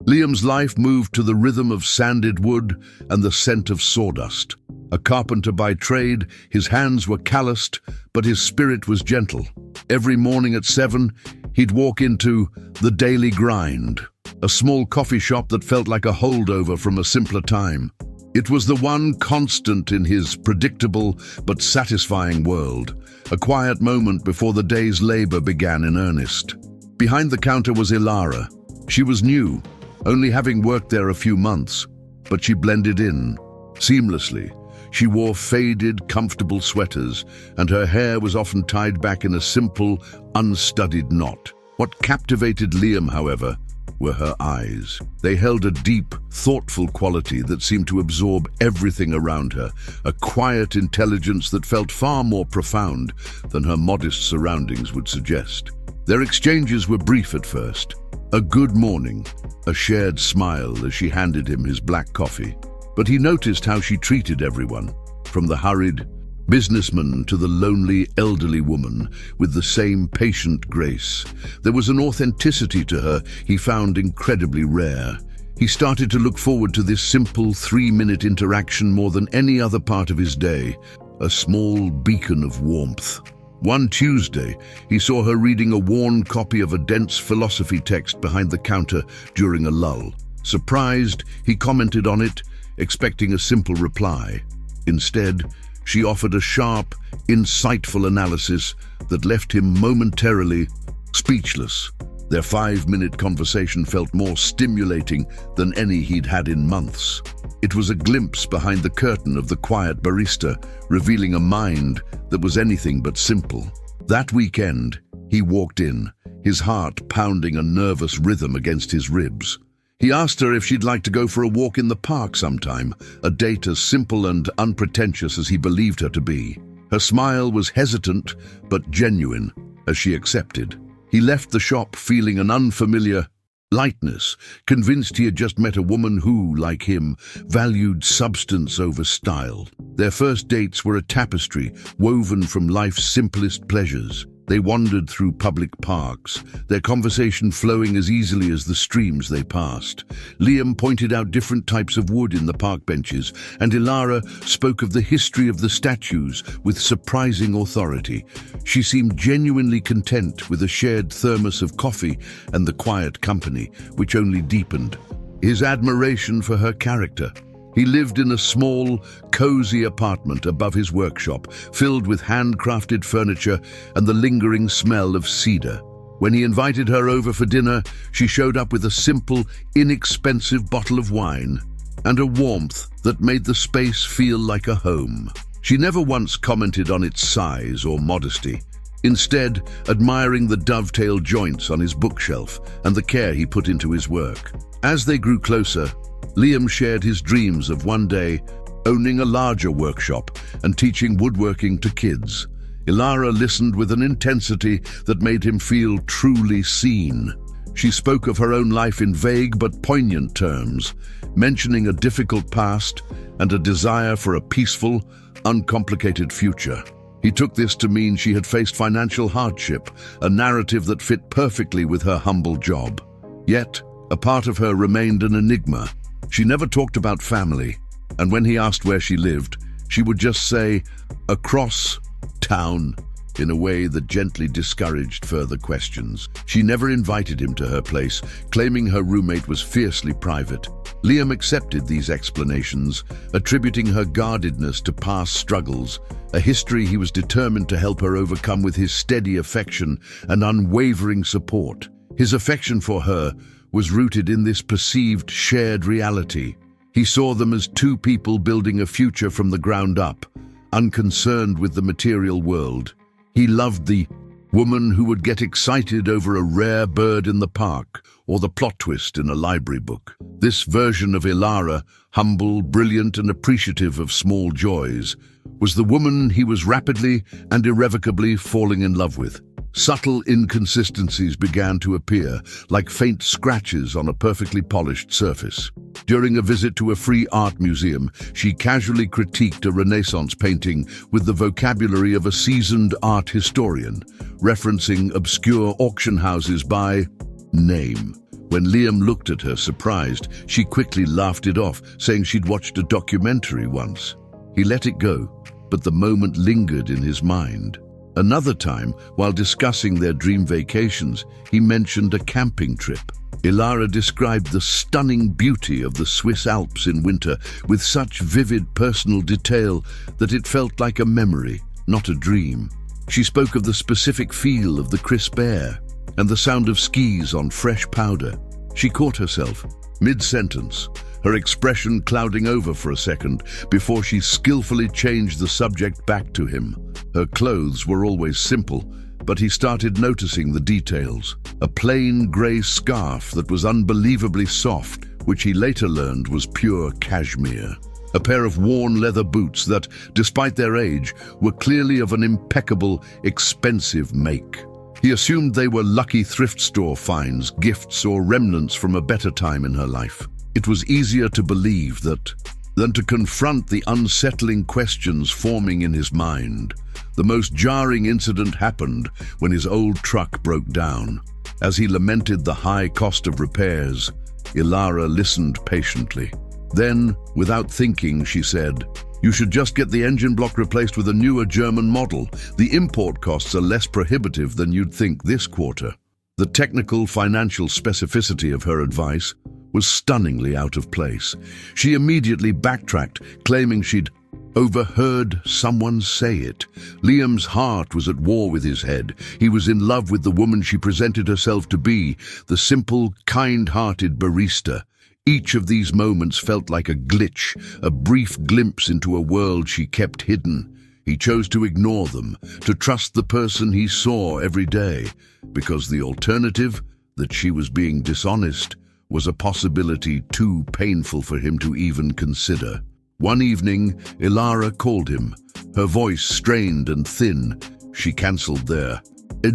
Liam's life moved to the rhythm of sanded wood and the scent of sawdust. A carpenter by trade, his hands were calloused, but his spirit was gentle. Every morning at 7, he'd walk into the Daily Grind, a small coffee shop that felt like a holdover from a simpler time. It was the one constant in his predictable but satisfying world, a quiet moment before the day's labor began in earnest. Behind the counter was Ilara. She was new, only having worked there a few months, but she blended in seamlessly. She wore faded, comfortable sweaters, and her hair was often tied back in a simple, unstudied knot. What captivated Liam, however, were her eyes. They held a deep, thoughtful quality that seemed to absorb everything around her, a quiet intelligence that felt far more profound than her modest surroundings would suggest. Their exchanges were brief at first. A good morning, a shared smile as she handed him his black coffee. But he noticed how she treated everyone, from the hurried businessman to the lonely elderly woman, with the same patient grace. There was an authenticity to her he found incredibly rare. He started to look forward to this simple 3-minute interaction more than any other part of his day, a small beacon of warmth. One Tuesday, he saw her reading a worn copy of a dense philosophy text behind the counter during a lull. Surprised, he commented on it, expecting a simple reply. Instead, she offered a sharp, insightful analysis that left him momentarily speechless. Their 5-minute conversation felt more stimulating than any he'd had in months. It was a glimpse behind the curtain of the quiet barista, revealing a mind that was anything but simple. That weekend, he walked in, his heart pounding a nervous rhythm against his ribs. He asked her if she'd like to go for a walk in the park sometime, a date as simple and unpretentious as he believed her to be. Her smile was hesitant but genuine as she accepted. He left the shop feeling an unfamiliar lightness, convinced he had just met a woman who, like him, valued substance over style. Their first dates were a tapestry woven from life's simplest pleasures. They wandered through public parks, their conversation flowing as easily as the streams they passed. Liam pointed out different types of wood in the park benches, and Ilara spoke of the history of the statues with surprising authority. She seemed genuinely content with a shared thermos of coffee and the quiet company, which only deepened his admiration for her character. He lived in a small, cozy apartment above his workshop, filled with handcrafted furniture and the lingering smell of cedar. When he invited her over for dinner, she showed up with a simple, inexpensive bottle of wine and a warmth that made the space feel like a home. She never once commented on its size or modesty, instead admiring the dovetail joints on his bookshelf and the care he put into his work. As they grew closer, Liam shared his dreams of one day owning a larger workshop and teaching woodworking to kids. Ilara listened with an intensity that made him feel truly seen. She spoke of her own life in vague but poignant terms, mentioning a difficult past and a desire for a peaceful, uncomplicated future. He took this to mean she had faced financial hardship, a narrative that fit perfectly with her humble job. Yet, a part of her remained an enigma. She never talked about family, and when he asked where she lived, she would just say, "across town," in a way that gently discouraged further questions. She never invited him to her place, claiming her roommate was fiercely private. Liam accepted these explanations, attributing her guardedness to past struggles, a history he was determined to help her overcome with his steady affection and unwavering support. His affection for her was rooted in this perceived shared reality. He saw them as two people building a future from the ground up, unconcerned with the material world. He loved the woman who would get excited over a rare bird in the park or the plot twist in a library book. This version of Ilara, humble, brilliant, and appreciative of small joys, was the woman he was rapidly and irrevocably falling in love with. Subtle inconsistencies began to appear, like faint scratches on a perfectly polished surface. During a visit to a free art museum, she casually critiqued a Renaissance painting with the vocabulary of a seasoned art historian, referencing obscure auction houses by name. When Liam looked at her, surprised, she quickly laughed it off, saying she'd watched a documentary once. He let it go, but the moment lingered in his mind. Another time, while discussing their dream vacations, he mentioned a camping trip. Ilara described the stunning beauty of the Swiss Alps in winter with such vivid personal detail that it felt like a memory, not a dream. She spoke of the specific feel of the crisp air and the sound of skis on fresh powder. She caught herself, mid-sentence, her expression clouding over for a second before she skillfully changed the subject back to him. Her clothes were always simple, but he started noticing the details. A plain grey scarf that was unbelievably soft, which he later learned was pure cashmere. A pair of worn leather boots that, despite their age, were clearly of an impeccable, expensive make. He assumed they were lucky thrift store finds, gifts, or remnants from a better time in her life. It was easier to believe that than to confront the unsettling questions forming in his mind. The most jarring incident happened when his old truck broke down. As he lamented the high cost of repairs, Ilara listened patiently. Then, without thinking, she said, "You should just get the engine block replaced with a newer German model. The import costs are less prohibitive than you'd think this quarter." The technical financial specificity of her advice was stunningly out of place. She immediately backtracked, claiming she'd overheard someone say it. Liam's heart was at war with his head. He was in love with the woman she presented herself to be, the simple, kind-hearted barista. Each of these moments felt like a glitch, a brief glimpse into a world she kept hidden. He chose to ignore them, to trust the person he saw every day, because the alternative, that she was being dishonest, was a possibility too painful for him to even consider. One evening, Ilara called him, her voice strained and thin. She cancelled their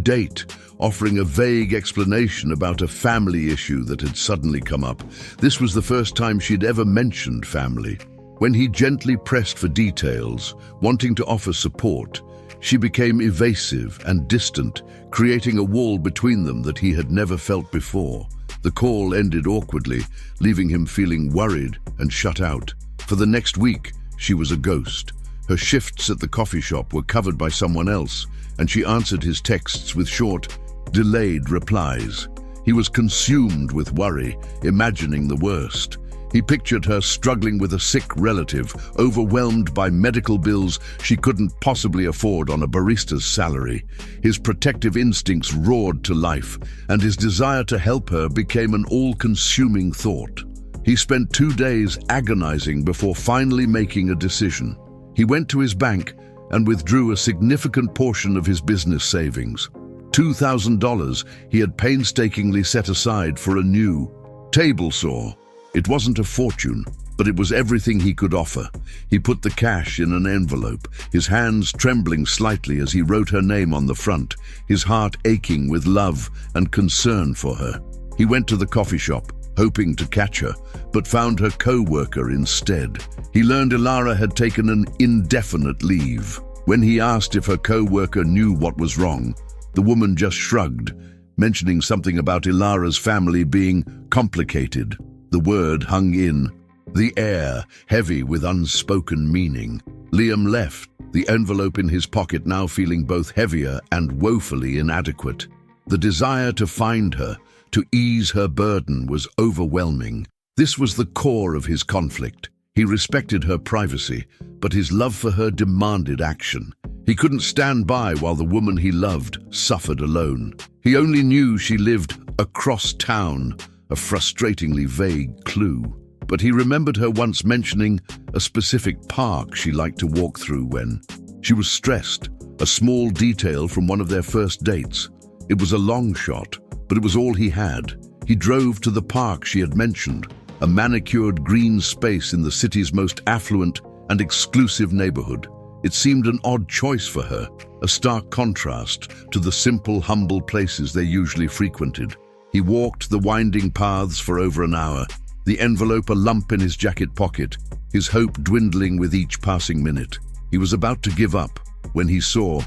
date, offering a vague explanation about a family issue that had suddenly come up. This was the first time she'd ever mentioned family. When he gently pressed for details, wanting to offer support, she became evasive and distant, creating a wall between them that he had never felt before. The call ended awkwardly, leaving him feeling worried and shut out. For the next week, she was a ghost. Her shifts at the coffee shop were covered by someone else, and she answered his texts with short, delayed replies. He was consumed with worry, imagining the worst. He pictured her struggling with a sick relative, overwhelmed by medical bills she couldn't possibly afford on a barista's salary. His protective instincts roared to life, and his desire to help her became an all-consuming thought. He spent 2 days agonizing before finally making a decision. He went to his bank and withdrew a significant portion of his business savings. $2,000 he had painstakingly set aside for a new table saw. It wasn't a fortune, but it was everything he could offer. He put the cash in an envelope, his hands trembling slightly as he wrote her name on the front, his heart aching with love and concern for her. He went to the coffee shop, hoping to catch her, but found her co-worker instead. He learned Ilara had taken an indefinite leave. When he asked if her co-worker knew what was wrong, the woman just shrugged, mentioning something about Ilara's family being complicated. The word hung in the air, heavy with unspoken meaning. Liam left, the envelope in his pocket now feeling both heavier and woefully inadequate. The desire to find her, to ease her burden, was overwhelming. This was the core of his conflict. He respected her privacy, but his love for her demanded action. He couldn't stand by while the woman he loved suffered alone. He only knew she lived across town, a frustratingly vague clue. But he remembered her once mentioning a specific park she liked to walk through when she was stressed, a small detail from one of their first dates. It was a long shot, but it was all he had. He drove to the park she had mentioned, a manicured green space in the city's most affluent and exclusive neighborhood. It seemed an odd choice for her, a stark contrast to the simple, humble places they usually frequented. He walked the winding paths for over an hour, the envelope a lump in his jacket pocket, his hope dwindling with each passing minute. He was about to give up when he saw,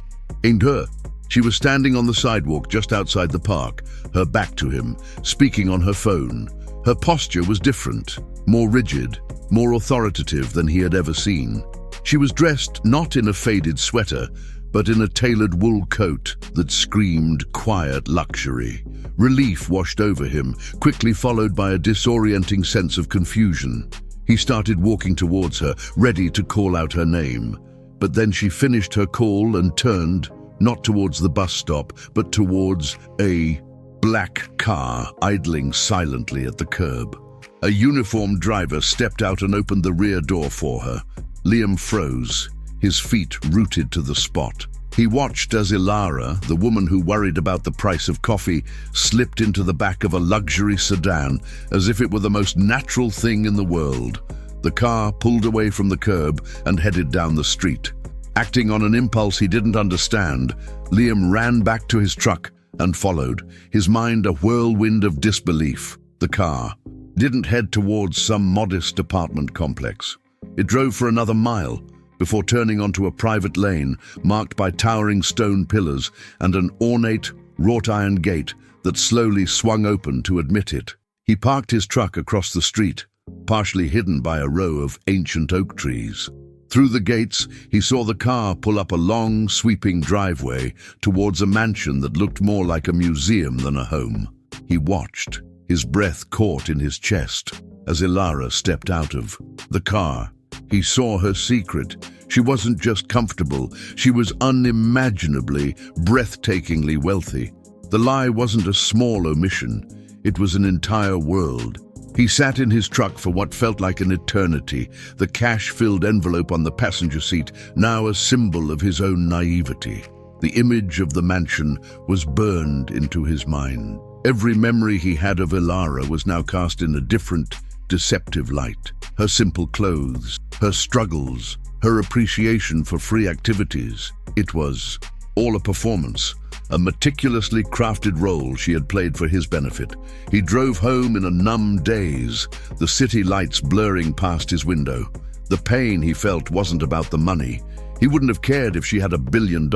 "Ain't her," She was standing on the sidewalk just outside the park, her back to him, speaking on her phone. Her posture was different, more rigid, more authoritative than he had ever seen. She was dressed not in a faded sweater, but in a tailored wool coat that screamed quiet luxury. Relief washed over him, quickly followed by a disorienting sense of confusion. He started walking towards her, ready to call out her name. But then she finished her call and turned, not towards the bus stop, but towards a black car idling silently at the curb. A uniformed driver stepped out and opened the rear door for her. Liam froze, his feet rooted to the spot. He watched as Ilara, the woman who worried about the price of coffee, slipped into the back of a luxury sedan as if it were the most natural thing in the world. The car pulled away from the curb and headed down the street. Acting on an impulse he didn't understand, Liam ran back to his truck and followed, his mind a whirlwind of disbelief. The car didn't head towards some modest apartment complex. It drove for another mile before turning onto a private lane marked by towering stone pillars and an ornate, wrought-iron gate that slowly swung open to admit it. He parked his truck across the street, partially hidden by a row of ancient oak trees. Through the gates, he saw the car pull up a long, sweeping driveway towards a mansion that looked more like a museum than a home. He watched, his breath caught in his chest, as Ilara stepped out of the car. He saw her secret. She wasn't just comfortable, she was unimaginably, breathtakingly wealthy. The lie wasn't a small omission, it was an entire world. He sat in his truck for what felt like an eternity, the cash-filled envelope on the passenger seat now a symbol of his own naivety. The image of the mansion was burned into his mind. Every memory he had of Ilara was now cast in a different, deceptive light. Her simple clothes, her struggles, her appreciation for free activities. It was all a performance, a meticulously crafted role she had played for his benefit. He drove home in a numb daze, the city lights blurring past his window. The pain he felt wasn't about the money. He wouldn't have cared if she had $1 billion.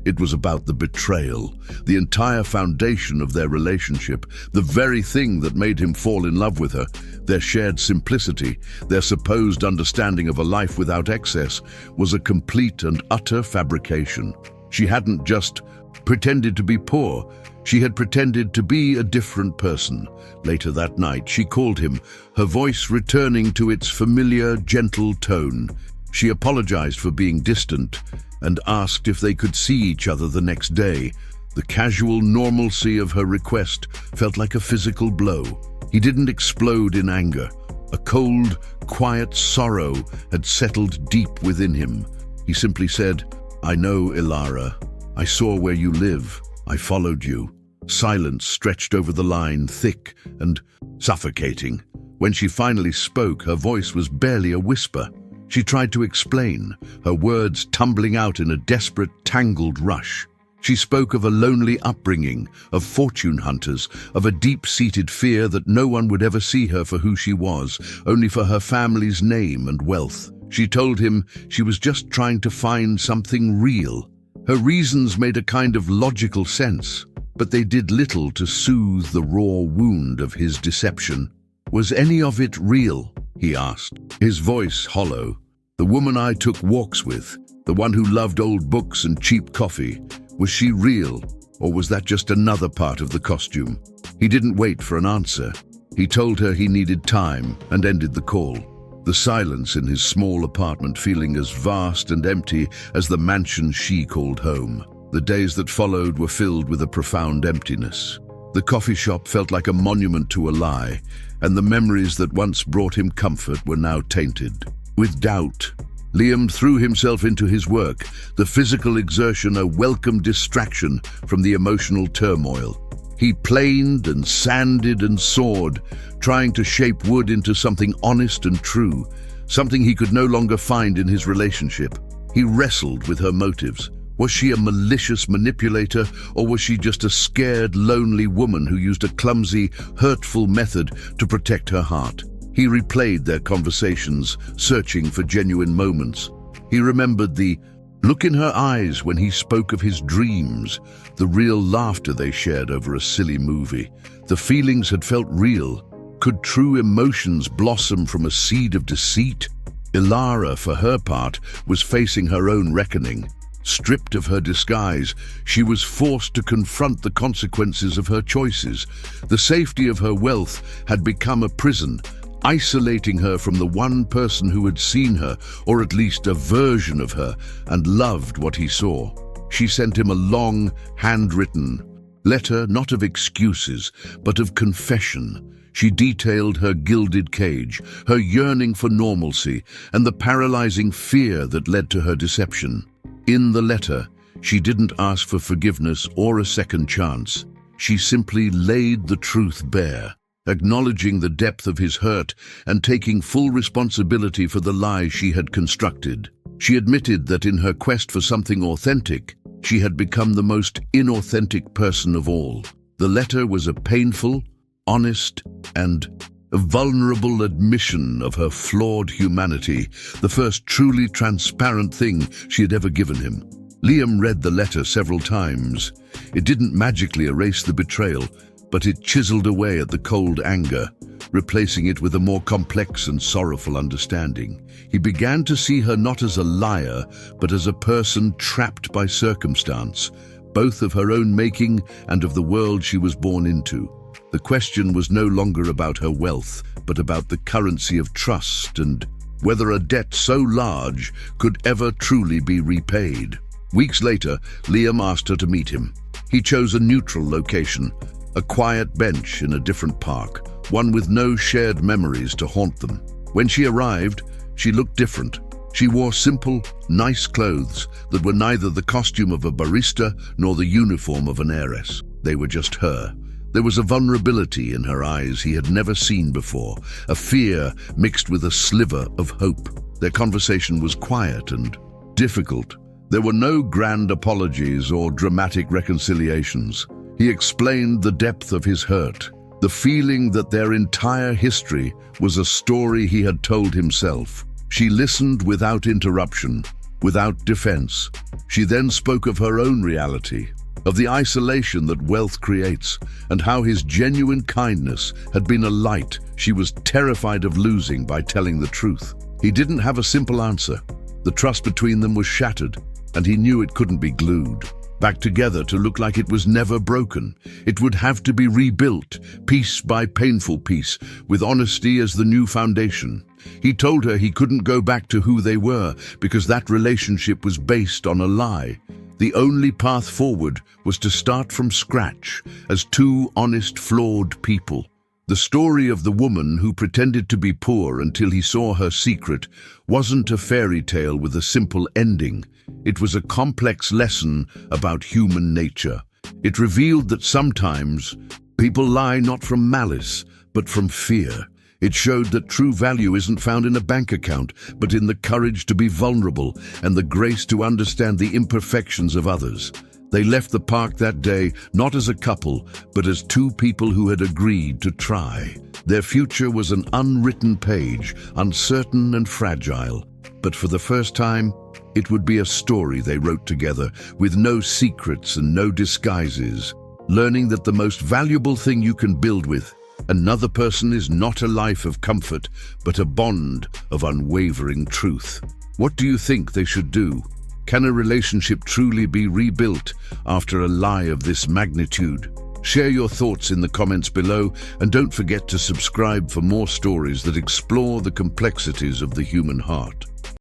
It was about the betrayal, the entire foundation of their relationship, the very thing that made him fall in love with her, their shared simplicity, their supposed understanding of a life without excess, was a complete and utter fabrication. She hadn't just pretended to be poor, she had pretended to be a different person. Later that night, she called him, her voice returning to its familiar, gentle tone. She apologized for being distant and asked if they could see each other the next day. The casual normalcy of her request felt like a physical blow. He didn't explode in anger. A cold, quiet sorrow had settled deep within him. He simply said, "I know, Ilara. I saw where you live. I followed you." Silence stretched over the line, thick and suffocating. When she finally spoke, her voice was barely a whisper. She tried to explain, her words tumbling out in a desperate, tangled rush. She spoke of a lonely upbringing, of fortune hunters, of a deep-seated fear that no one would ever see her for who she was, only for her family's name and wealth. She told him she was just trying to find something real. Her reasons made a kind of logical sense, but they did little to soothe the raw wound of his deception. "Was any of it real?" he asked, his voice hollow. "The woman I took walks with, the one who loved old books and cheap coffee, was she real, or was that just another part of the costume?" He didn't wait for an answer. He told her he needed time and ended the call. The silence in his small apartment feeling as vast and empty as the mansion she called home. The days that followed were filled with a profound emptiness. The coffee shop felt like a monument to a lie, and the memories that once brought him comfort were now tainted with doubt. Liam threw himself into his work, the physical exertion a welcome distraction from the emotional turmoil. He planed and sanded and sawed, trying to shape wood into something honest and true, something he could no longer find in his relationship. He wrestled with her motives. Was she a malicious manipulator, or was she just a scared, lonely woman who used a clumsy, hurtful method to protect her heart? He replayed their conversations, searching for genuine moments. He remembered the Look in her eyes when he spoke of his dreams, the real laughter they shared over a silly movie. The feelings had felt real. Could true emotions blossom from a seed of deceit? Ilara, for her part, was facing her own reckoning. Stripped of her disguise, she was forced to confront the consequences of her choices. The safety of her wealth had become a prison, isolating her from the one person who had seen her, or at least a version of her, and loved what he saw. She sent him a long, handwritten letter, not of excuses, but of confession. She detailed her gilded cage, her yearning for normalcy, and the paralyzing fear that led to her deception. In the letter, she didn't ask for forgiveness or a second chance. She simply laid the truth bare, acknowledging the depth of his hurt and taking full responsibility for the lie she had constructed. She admitted that in her quest for something authentic, she had become the most inauthentic person of all. The letter was a painful, honest, and a vulnerable admission of her flawed humanity, the first truly transparent thing she had ever given him. Liam read the letter several times. It didn't magically erase the betrayal, but it chiseled away at the cold anger, replacing it with a more complex and sorrowful understanding. He began to see her not as a liar, but as a person trapped by circumstance, both of her own making and of the world she was born into. The question was no longer about her wealth, but about the currency of trust and whether a debt so large could ever truly be repaid. Weeks later, Liam asked her to meet him. He chose a neutral location, a quiet bench in a different park, one with no shared memories to haunt them. When she arrived, she looked different. She wore simple, nice clothes that were neither the costume of a barista nor the uniform of an heiress. They were just her. There was a vulnerability in her eyes he had never seen before, a fear mixed with a sliver of hope. Their conversation was quiet and difficult. There were no grand apologies or dramatic reconciliations. He explained the depth of his hurt, the feeling that their entire history was a story he had told himself. She listened without interruption, without defense. She then spoke of her own reality, of the isolation that wealth creates, and how his genuine kindness had been a light she was terrified of losing by telling the truth. He didn't have a simple answer. The trust between them was shattered, and he knew it couldn't be glued back together to look like it was never broken. It would have to be rebuilt, piece by painful piece, with honesty as the new foundation. He told her he couldn't go back to who they were because that relationship was based on a lie. The only path forward was to start from scratch as two honest, flawed people. The story of the woman who pretended to be poor until he saw her secret wasn't a fairy tale with a simple ending. It was a complex lesson about human nature. It revealed that sometimes people lie not from malice, but from fear. It showed that true value isn't found in a bank account, but in the courage to be vulnerable and the grace to understand the imperfections of others. They left the park that day not as a couple, but as two people who had agreed to try. Their future was an unwritten page, uncertain and fragile. But for the first time, it would be a story they wrote together, with no secrets and no disguises, learning that the most valuable thing you can build with another person is not a life of comfort, but a bond of unwavering truth. What do you think they should do? Can a relationship truly be rebuilt after a lie of this magnitude? Share your thoughts in the comments below, and don't forget to subscribe for more stories that explore the complexities of the human heart.